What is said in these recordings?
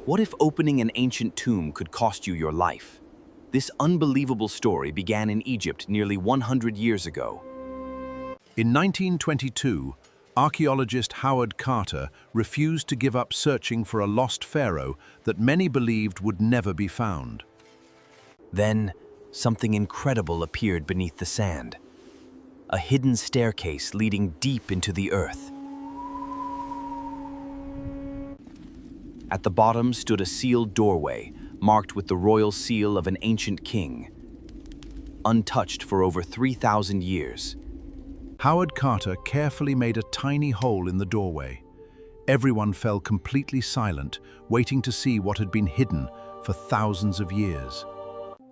What if opening an ancient tomb could cost you your life? This unbelievable story began in Egypt nearly 100 years ago. In 1922, archaeologist Howard Carter refused to give up searching for a lost pharaoh that many believed would never be found. Then, something incredible appeared beneath the sand. A hidden staircase leading deep into the earth. At the bottom stood a sealed doorway, marked with the royal seal of an ancient king, untouched for over 3,000 years. Howard Carter carefully made a tiny hole in the doorway. Everyone fell completely silent, waiting to see what had been hidden for thousands of years.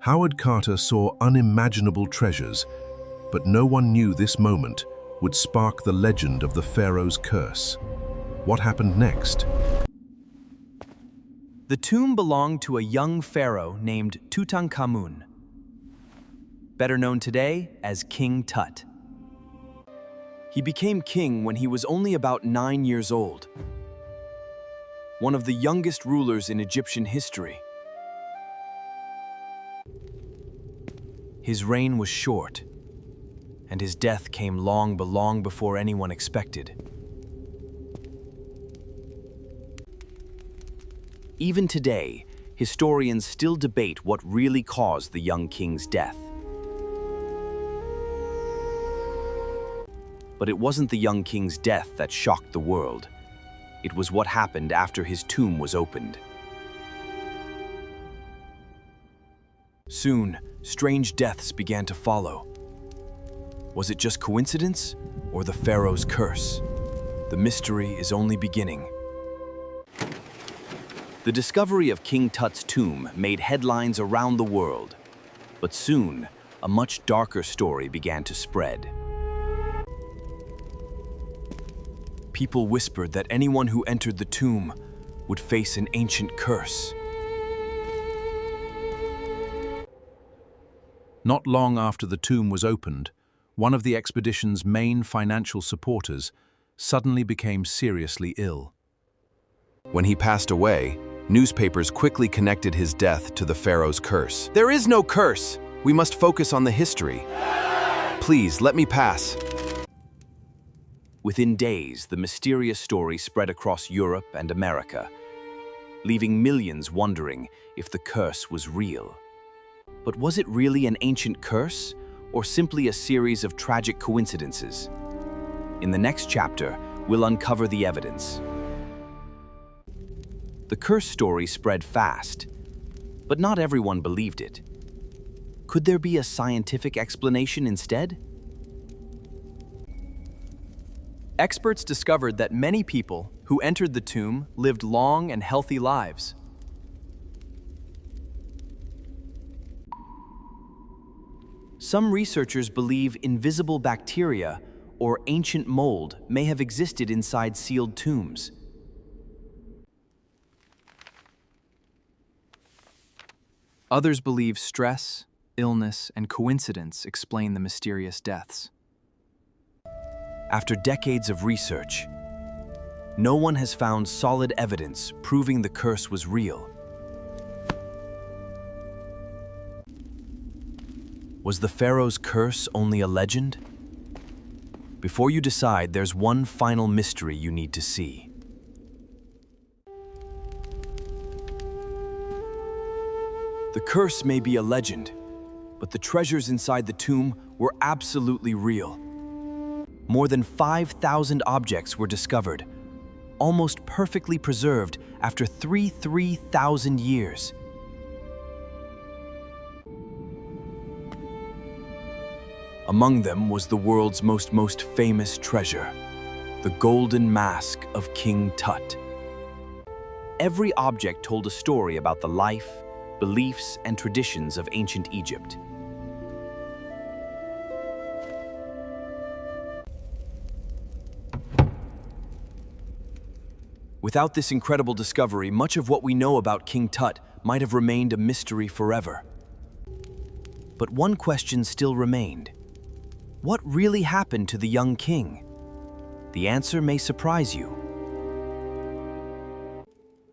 Howard Carter saw unimaginable treasures, but no one knew this moment would spark the legend of the Pharaoh's curse. What happened next? The tomb belonged to a young pharaoh named Tutankhamun, better known today as King Tut. He became king when he was only about 9 years old, one of the youngest rulers in Egyptian history. His reign was short, and his death came long before anyone expected. Even today, historians still debate what really caused the young king's death. But it wasn't the young king's death that shocked the world. It was what happened after his tomb was opened. Soon, strange deaths began to follow. Was it just coincidence or the pharaoh's curse? The mystery is only beginning. The discovery of King Tut's tomb made headlines around the world, but soon, a much darker story began to spread. People whispered that anyone who entered the tomb would face an ancient curse. Not long after the tomb was opened, one of the expedition's main financial supporters suddenly became seriously ill. When he passed away, newspapers quickly connected his death to the pharaoh's curse. There is no curse! We must focus on the history. Please, let me pass. Within days, the mysterious story spread across Europe and America, leaving millions wondering if the curse was real. But was it really an ancient curse, or simply a series of tragic coincidences? In the next chapter, we'll uncover the evidence. The curse story spread fast, but not everyone believed it. Could there be a scientific explanation instead? Experts discovered that many people who entered the tomb lived long and healthy lives. Some researchers believe invisible bacteria or ancient mold may have existed inside sealed tombs. Others believe stress, illness, and coincidence explain the mysterious deaths. After decades of research, no one has found solid evidence proving the curse was real. Was the pharaoh's curse only a legend? Before you decide, there's one final mystery you need to see. The curse may be a legend, but the treasures inside the tomb were absolutely real. More than 5,000 objects were discovered, almost perfectly preserved after 3,000 years. Among them was the world's most famous treasure, the golden mask of King Tut. Every object told a story about the life, beliefs, and traditions of ancient Egypt. Without this incredible discovery, much of what we know about King Tut might have remained a mystery forever. But one question still remained. What really happened to the young king? The answer may surprise you.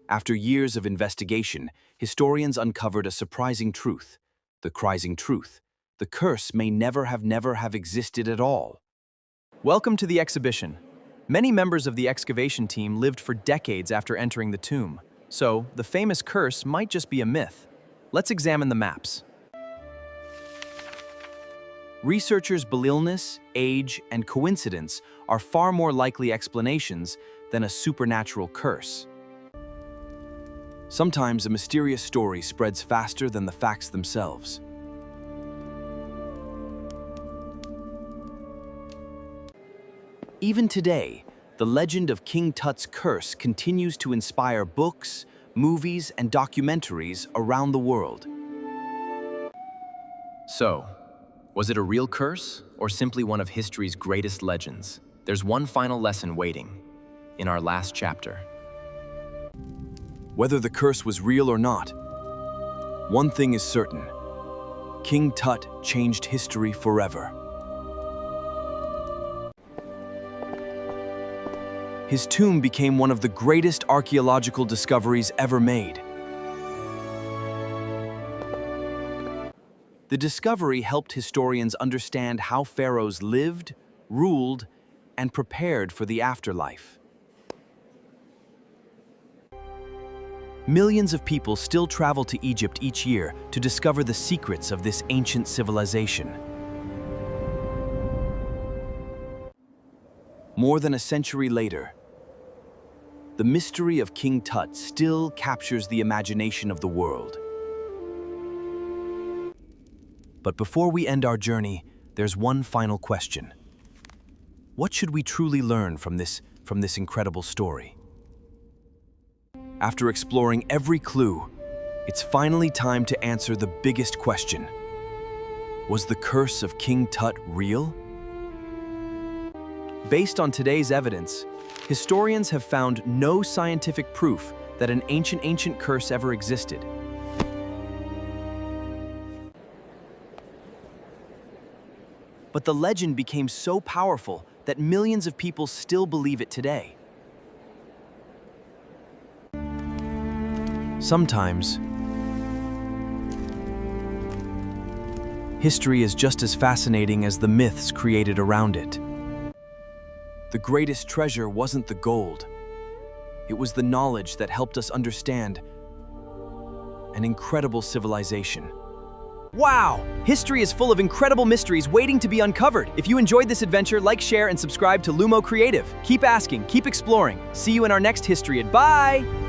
After years of investigation, historians uncovered a surprising truth. The crising truth. The curse may never have existed at all. Welcome to the exhibition. Many members of the excavation team lived for decades after entering the tomb, so the famous curse might just be a myth. Let's examine the maps. Researchers believe illness, age, and coincidence are far more likely explanations than a supernatural curse. Sometimes a mysterious story spreads faster than the facts themselves. Even today, the legend of King Tut's curse continues to inspire books, movies, and documentaries around the world. So, was it a real curse or simply one of history's greatest legends? There's one final lesson waiting in our last chapter. Whether the curse was real or not, one thing is certain: King Tut changed history forever. His tomb became one of the greatest archaeological discoveries ever made. The discovery helped historians understand how pharaohs lived, ruled, and prepared for the afterlife. Millions of people still travel to Egypt each year to discover the secrets of this ancient civilization. More than a century later, the mystery of King Tut still captures the imagination of the world. But before we end our journey, there's one final question. What should we truly learn from this incredible story? After exploring every clue, it's finally time to answer the biggest question. Was the curse of King Tut real? Based on today's evidence, historians have found no scientific proof that an ancient curse ever existed. But the legend became so powerful that millions of people still believe it today. Sometimes, history is just as fascinating as the myths created around it. The greatest treasure wasn't the gold. It was the knowledge that helped us understand an incredible civilization. Wow! History is full of incredible mysteries waiting to be uncovered. If you enjoyed this adventure, like, share, and subscribe to Lumo Creative. Keep asking, keep exploring. See you in our next History Bye!